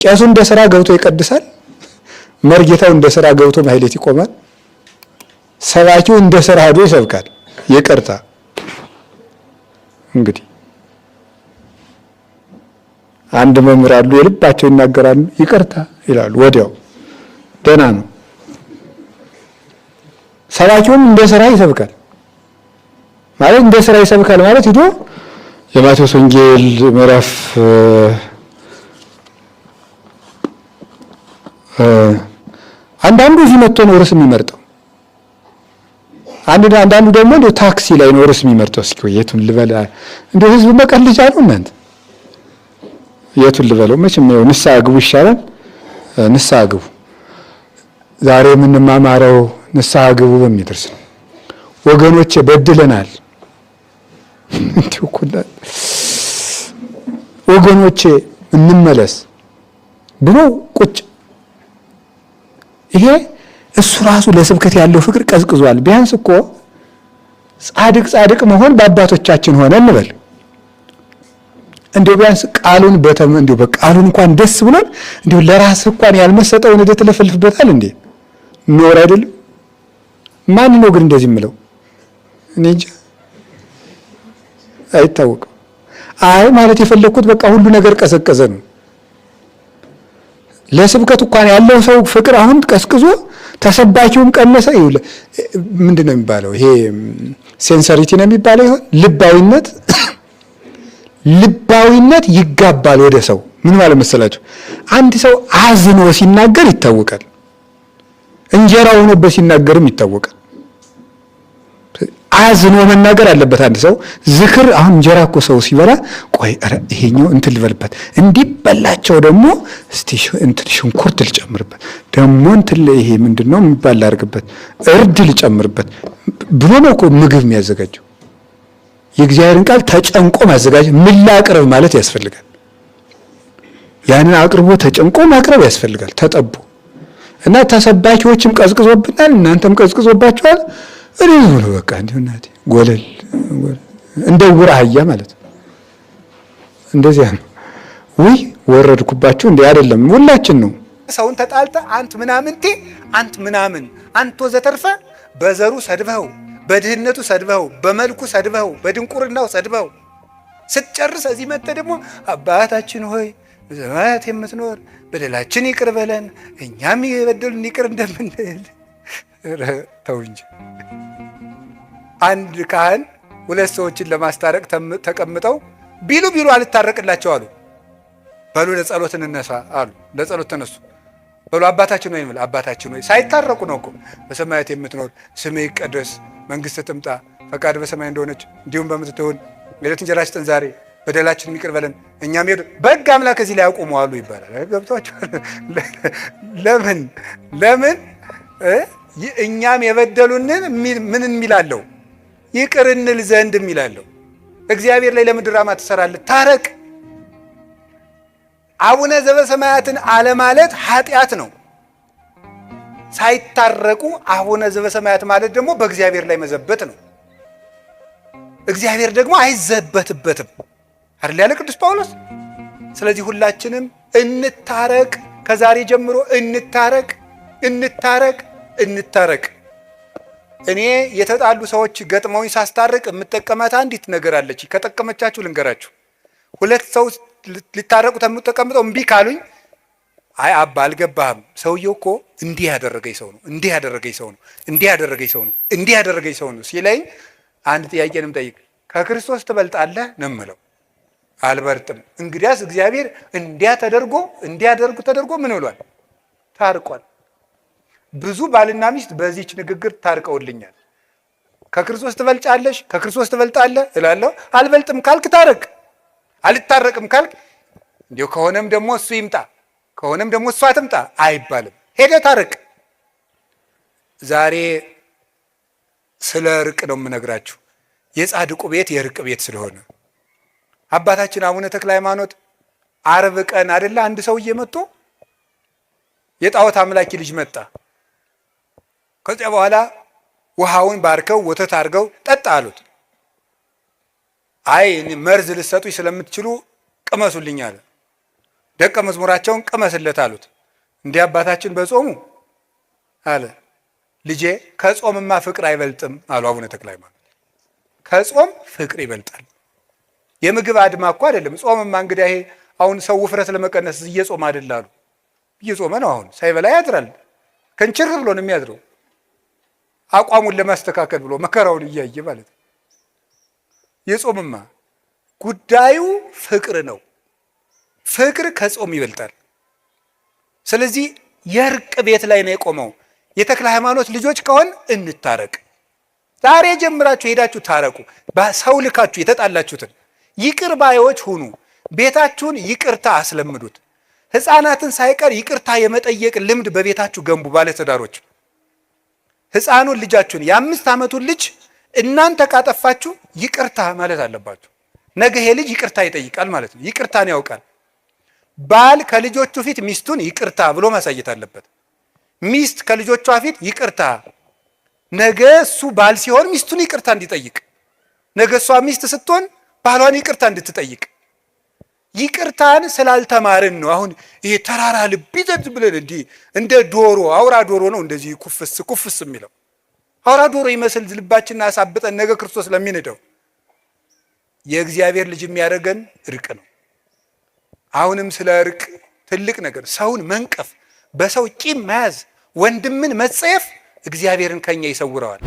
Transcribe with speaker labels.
Speaker 1: ቄሱ እንደ ሥራ ገብቶ ይቀድሳል። መርጌታው እንደ ሥራ ገብቶ ማህሌት ይቆማል። ሰባኪው እንደ ሥራ ሄዶ ይሰብካል። ይቅርታ እንግዲህ አንድ መምህር አሉ የልባቸው ይናገራሉ፣ ይቅርታ ይላሉ ወዲያው ደህና ነው። ሰባኪውም እንደ ሥራ ይሰብካል ማለት እንደ ሥራ ይሰብካል ማለት ሄዶ የማቴዎስ ወንጌል ምዕራፍ አንዳንዱ እዚህ መጥቶ ነው ርዕስ የሚመርጠው፣ አንዳንዱ ደግሞ እንደው ታክሲ ላይ ነው ርዕስ የሚመርጠው። እስኪ የቱን ልበል እንደው ህዝብ መቀልጃ ነው እናንተ የቱን ልበለው? መቼም ነው ንስሐ ግቡ ይሻላል። ንስሐ ግቡ ዛሬ የምንማማረው ንስሐ ግቡ በሚደርስ ነው። ወገኖቼ በድለናል ወገኖቼ እንመለስ ብሎ ቁጭ ይሄ እሱ ራሱ ለስብከት ያለው ፍቅር ቀዝቅዟል። ቢያንስ እኮ ጻድቅ መሆን በአባቶቻችን ሆነ እንበል። እንደው ቢያንስ ቃሉን እንደው በቃሉን እንኳን ደስ ብሎን እንደው ለራስ እንኳን ያልመሰጠውን ወደ ተለፈልፍበታል እንዴ ኖር አይደለም። ማን ነው ግን እንደዚህ የምለው? እኔ እንጃ አይታወቅም። አይ ማለት የፈለኩት በቃ ሁሉ ነገር ቀዘቀዘ ነው። ለስብከት እንኳን ያለው ሰው ፍቅር አሁን ቀዝቅዞ ተሰባኪውም ቀነሰ። ምንድነው የሚባለው? ይሄ ሴንሰሪቲ ነው የሚባለው ይሆን? ልባዊነት ይጋባል ወደ ሰው። ምን ማለት መሰላችሁ? አንድ ሰው አዝኖ ሲናገር ይታወቃል። እንጀራ ሆኖበት ሲናገርም ይታወቃል። አዝኖ መናገር አለበት አንድ ሰው። ዝክር አሁን እንጀራ እኮ ሰው ሲበላ ቆይ ይሄኛው እንትን ልበልበት እንዲበላቸው ደግሞ እስቲ እንትን ሽንኩርት ልጨምርበት ደግሞ እንትን ይሄ ምንድነው የሚባል ላድርግበት እርድ ልጨምርበት ብሎ ነው እኮ ምግብ የሚያዘጋጀው። የእግዚአብሔርን ቃል ተጨንቆ ማዘጋጀት ምን ላቅርብ ማለት ያስፈልጋል። ያንን አቅርቦ ተጨንቆ ማቅረብ ያስፈልጋል። ተጠቡ እና ተሰባኪዎችም ቀዝቅዞብናል፣ እናንተም ቀዝቅዞባችኋል። እኔ ነው በቃ እንዲሁ እናቴ ጎለል እንደ ውራ አህያ ማለት ነው። እንደዚያ ነው። ወይ ወረድኩባችሁ እንዴ? አይደለም ሁላችን ነው። ሰውን ተጣልተ አንት ምናምንቴ አንት ምናምን አንተ ወዘተርፈ በዘሩ ሰድበው፣ በድህነቱ ሰድበው፣ በመልኩ ሰድበው፣ በድንቁርናው ሰድበው ስትጨርስ እዚህ መጥተ ደግሞ አባታችን ሆይ በሰማያት የምትኖር በደላችን ይቅር በለን እኛም የበደሉን ይቅር እንደምንል። ተው እንጂ። አንድ ካህን ሁለት ሰዎችን ለማስታረቅ ተቀምጠው ቢሉ አልታረቅላቸው አሉ። በሉ ለጸሎት እንነሳ አሉ። ለጸሎት ተነሱ። በሉ አባታችን ሆይ አባታችን ሆይ ሳይታረቁ ነው እኮ በሰማያት የምትኖር ስምህ ይቀደስ፣ መንግሥትህ ትምጣ፣ ፈቃድ በሰማይ እንደሆነች እንዲሁም በምድር ትሁን፣ የዕለት እንጀራችንን ስጠን ዛሬ፣ በደላችንን ይቅር በለን እኛም በሕግ አምላክ እዚህ ላይ ያቁሙ አሉ ይባላል። ገብቷችኋል? ለምን እኛም የበደሉንን ምን የሚላለው ይቅር እንል ዘንድ የሚላለው። እግዚአብሔር ላይ ለምን ድራማ ትሰራለህ? ታረቅ። አቡነ ዘበሰማያትን አለማለት ኃጢአት ነው። ሳይታረቁ አቡነ ዘበሰማያት ማለት ደግሞ በእግዚአብሔር ላይ መዘበት ነው። እግዚአብሔር ደግሞ አይዘበትበትም አይደል ያለ ቅዱስ ጳውሎስ። ስለዚህ ሁላችንም እንታረቅ፣ ከዛሬ ጀምሮ እንታረቅ። እኔ የተጣሉ ሰዎች ገጥመውኝ ሳስታርቅ የምጠቀማት አንዲት ነገር አለች። ከጠቀመቻችሁ ልንገራችሁ። ሁለት ሰው ሊታረቁ ተቀምጠው እምቢ ካሉኝ አይ አባ አልገባህም፣ ሰውየው እኮ እንዲህ ያደረገኝ ሰው ነው፣ እንዲህ ያደረገኝ ሰው ነው፣ እንዲህ ያደረገኝ ሰው ነው፣ እንዲህ ያደረገኝ ሰው ነው ሲለኝ አንድ ጥያቄንም ጠይቅ፣ ከክርስቶስ ትበልጣለህ ነው የምለው። አልበልጥም። እንግዲያስ እግዚአብሔር እንዲያደርጉ ተደርጎ ምን ብሏል? ታርቋል። ብዙ ባልና ሚስት በዚህች ንግግር ታርቀውልኛል። ከክርስቶስ ትበልጫለሽ፣ ከክርስቶስ ትበልጣለህ እላለሁ። አልበልጥም ካልክ ታረቅ፣ አልታረቅም ካልክ እንዲሁ ከሆነም ደግሞ እሱ ይምጣ፣ ከሆነም ደግሞ እሷ ትምጣ አይባልም። ሄደ ታረቅ። ዛሬ ስለ እርቅ ነው የምነግራችሁ። የጻድቁ ቤት የእርቅ ቤት ስለሆነ አባታችን አቡነ ተክለ ሃይማኖት ዓርብ ቀን አይደለ አንድ ሰውዬ መጥቶ የጣዖት አምላኪ ልጅ መጣ። ከዚያ በኋላ ውሃውን ባርከው ወተት አድርገው ጠጣ አሉት። አይ መርዝ ልትሰጡኝ ስለምትችሉ ቅመሱልኝ አለ። ደቀ መዝሙራቸውን ቅመስለት አሉት። እንዲህ አባታችን በጾሙ አለ ልጄ ከጾምማ ፍቅር አይበልጥም አሉ አቡነ ተክለ ሃይማኖት። ከጾም ፍቅር ይበልጣል። የምግብ አድማ እኮ አይደለም። ጾምማ እንግዲህ ይሄ አሁን ሰው ውፍረት ለመቀነስ እየጾም አይደል አሉ። እየጾመ ነው አሁን ሳይበላ ያድራል። ከንችር ብሎ ነው የሚያድረው አቋሙን ለማስተካከል ብሎ መከራውን እያየ ማለት ነው። የጾምማ ጉዳዩ ፍቅር ነው። ፍቅር ከጾም ይበልጣል። ስለዚህ የእርቅ ቤት ላይ ነው የቆመው። የተክለ ሃይማኖት ልጆች ከሆን እንታረቅ። ዛሬ ጀምራችሁ ሄዳችሁ ታረቁ። በሰው ልካችሁ የተጣላችሁትን ይቅር ባዮች ሁኑ። ቤታችሁን ይቅርታ አስለምዱት። ሕፃናትን ሳይቀር ይቅርታ የመጠየቅ ልምድ በቤታችሁ ገንቡ። ባለትዳሮች ሕፃኑን ልጃችሁን የ5 ዓመቱን ልጅ እናንተ ካጠፋችሁ ይቅርታ ማለት አለባችሁ። ነገ ይሄ ልጅ ይቅርታ ይጠይቃል ማለት ነው። ይቅርታን ያውቃል። ባል ከልጆቹ ፊት ሚስቱን ይቅርታ ብሎ ማሳየት አለበት። ሚስት ከልጆቿ ፊት ይቅርታ፣ ነገ እሱ ባል ሲሆን ሚስቱን ይቅርታ እንዲጠይቅ፣ ነገ እሷ ሚስት ስትሆን ባሏን ይቅርታ እንድትጠይቅ። ይቅርታን ስላልተማርን ነው አሁን ይሄ ተራራ ልብ ይዘድ ብለን እንዲህ እንደ ዶሮ አውራ ዶሮ ነው እንደዚህ ኩፍስ ኩፍስ የሚለው አውራ ዶሮ ይመስል ልባችንን አሳብጠን ነገ ክርስቶስ ለሚንደው። የእግዚአብሔር ልጅ የሚያደርገን እርቅ ነው። አሁንም ስለ እርቅ ትልቅ ነገር፣ ሰውን መንቀፍ፣ በሰው ቂም መያዝ፣ ወንድምን መጸየፍ እግዚአብሔርን ከኛ ይሰውረዋል።